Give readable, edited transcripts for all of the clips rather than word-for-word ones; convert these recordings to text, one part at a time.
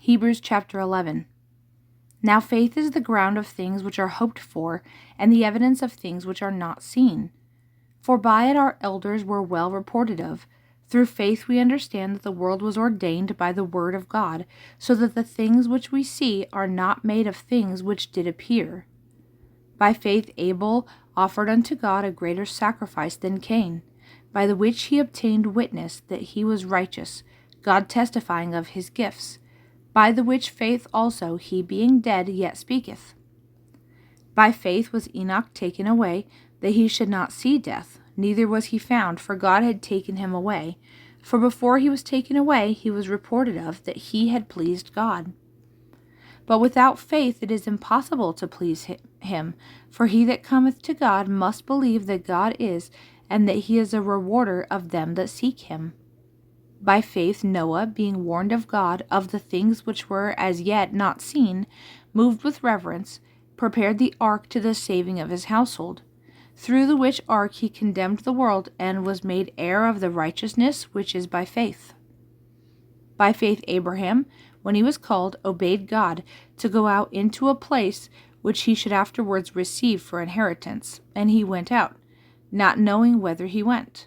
Hebrews chapter 11. Now faith is the ground of things which are hoped for, and the evidence of things which are not seen. For by it our elders were well reported of. Through faith we understand that the world was ordained by the word of God, so that the things which we see are not made of things which did appear. By faith Abel offered unto God a greater sacrifice than Cain, by the which he obtained witness that he was righteous, God testifying of his gifts. By the which faith also he, being dead, yet speaketh. By faith was Enoch taken away, that he should not see death, neither was he found, for God had taken him away. For before he was taken away, he was reported of that he had pleased God. But without faith it is impossible to please him, for he that cometh to God must believe that God is, and that he is a rewarder of them that seek him. By faith Noah, being warned of God of the things which were as yet not seen, moved with reverence, prepared the ark to the saving of his household. Through the which ark he condemned the world, and was made heir of the righteousness which is by faith. By faith Abraham, when he was called, obeyed God, to go out into a place which he should afterwards receive for inheritance, and he went out, not knowing whither he went.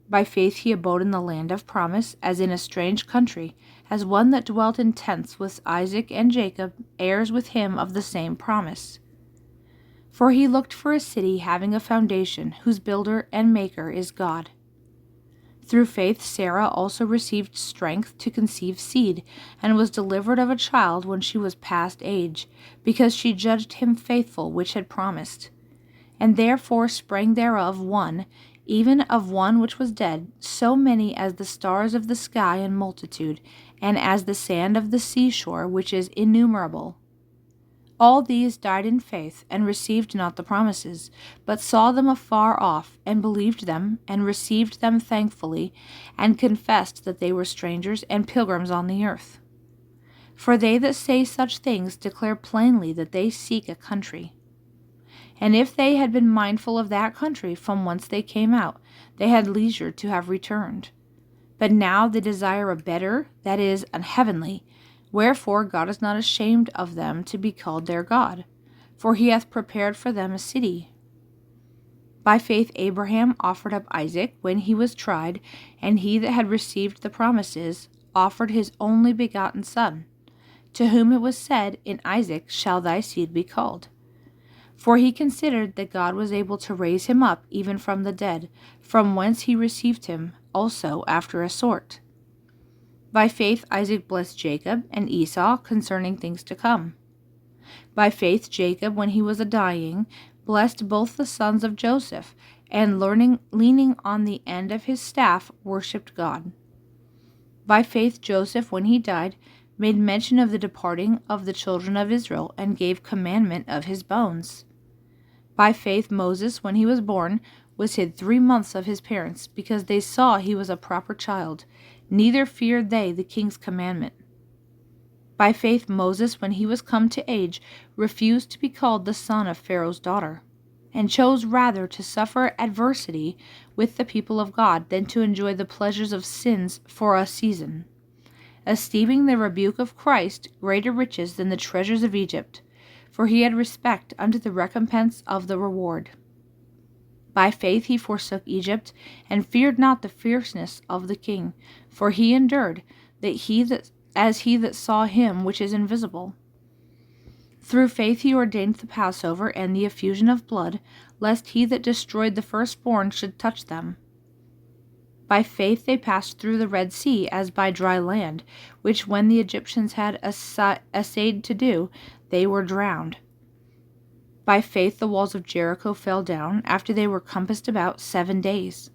By faith he abode in the land of promise, as in a strange country, as one that dwelt in tents with Isaac and Jacob, heirs with him of the same promise. For he looked for a city having a foundation, whose builder and maker is God. Through faith Sarah also received strength to conceive seed, and was delivered of a child when she was past age, because she judged him faithful which had promised. And therefore sprang thereof one, even of one which was dead, so many as the stars of the sky in multitude, and as the sand of the seashore, which is innumerable. All these died in faith, and received not the promises, but saw them afar off, and believed them, and received them thankfully, and confessed that they were strangers and pilgrims on the earth. For they that say such things declare plainly that they seek a country. And if they had been mindful of that country from whence they came out, they had leisure to have returned. But now they desire a better, that is, an heavenly. Wherefore God is not ashamed of them to be called their God, for he hath prepared for them a city. By faith Abraham offered up Isaac when he was tried, and he that had received the promises offered his only begotten son, to whom it was said, In Isaac shall thy seed be called. For he considered that God was able to raise him up even from the dead, from whence he received him also after a sort. By faith Isaac blessed Jacob and Esau concerning things to come. By faith Jacob, when he was a dying, blessed both the sons of Joseph, and leaning on the end of his staff, worshipped God. By faith Joseph, when he died, made mention of the departing of the children of Israel, and gave commandment of his bones. By faith Moses, when he was born, was hid 3 months of his parents, because they saw he was a proper child, neither feared they the king's commandment. By faith Moses, when he was come to age, refused to be called the son of Pharaoh's daughter, and chose rather to suffer adversity with the people of God than to enjoy the pleasures of sins for a season, esteeming the rebuke of Christ greater riches than the treasures of Egypt, for he had respect unto the recompense of the reward. By faith he forsook Egypt, and feared not the fierceness of the king, for he endured, as he that saw him which is invisible. Through faith he ordained the Passover and the effusion of blood, lest he that destroyed the firstborn should touch them. By faith they passed through the Red Sea as by dry land, which when the Egyptians had essayed to do, they were drowned. By faith the walls of Jericho fell down, after they were compassed about 7 days.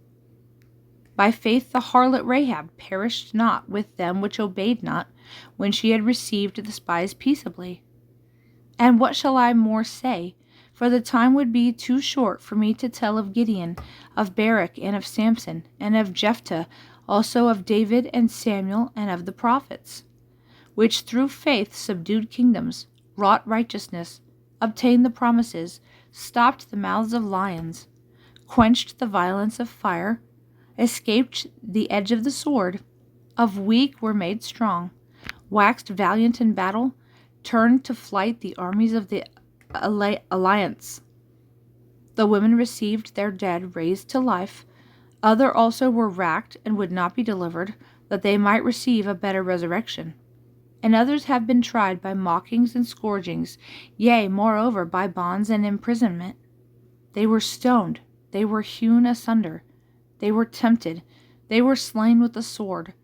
By faith the harlot Rahab perished not with them which obeyed not, when she had received the spies peaceably. And what shall I more say? For the time would be too short for me to tell of Gideon, of Barak, and of Samson, and of Jephthah, also of David and Samuel, and of the prophets, which through faith subdued kingdoms, wrought righteousness, obtained the promises, stopped the mouths of lions, quenched the violence of fire, escaped the edge of the sword, of weak were made strong, waxed valiant in battle, turned to flight the armies of the alliance. The women received their dead raised to life. Other also were racked and would not be delivered, that they might receive a better resurrection. And others have been tried by mockings and scourgings, yea, moreover, by bonds and imprisonment. They were stoned, they were hewn asunder, they were tempted, they were slain with the sword.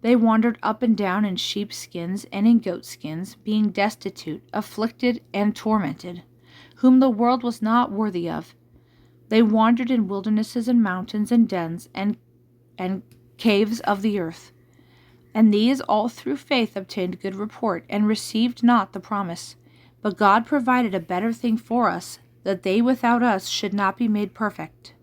They wandered up and down in sheepskins and in goatskins, being destitute, afflicted, and tormented, whom the world was not worthy of. They wandered in wildernesses and mountains and dens and caves of the earth. And these all through faith obtained good report, and received not the promise. But God provided a better thing for us, that they without us should not be made perfect.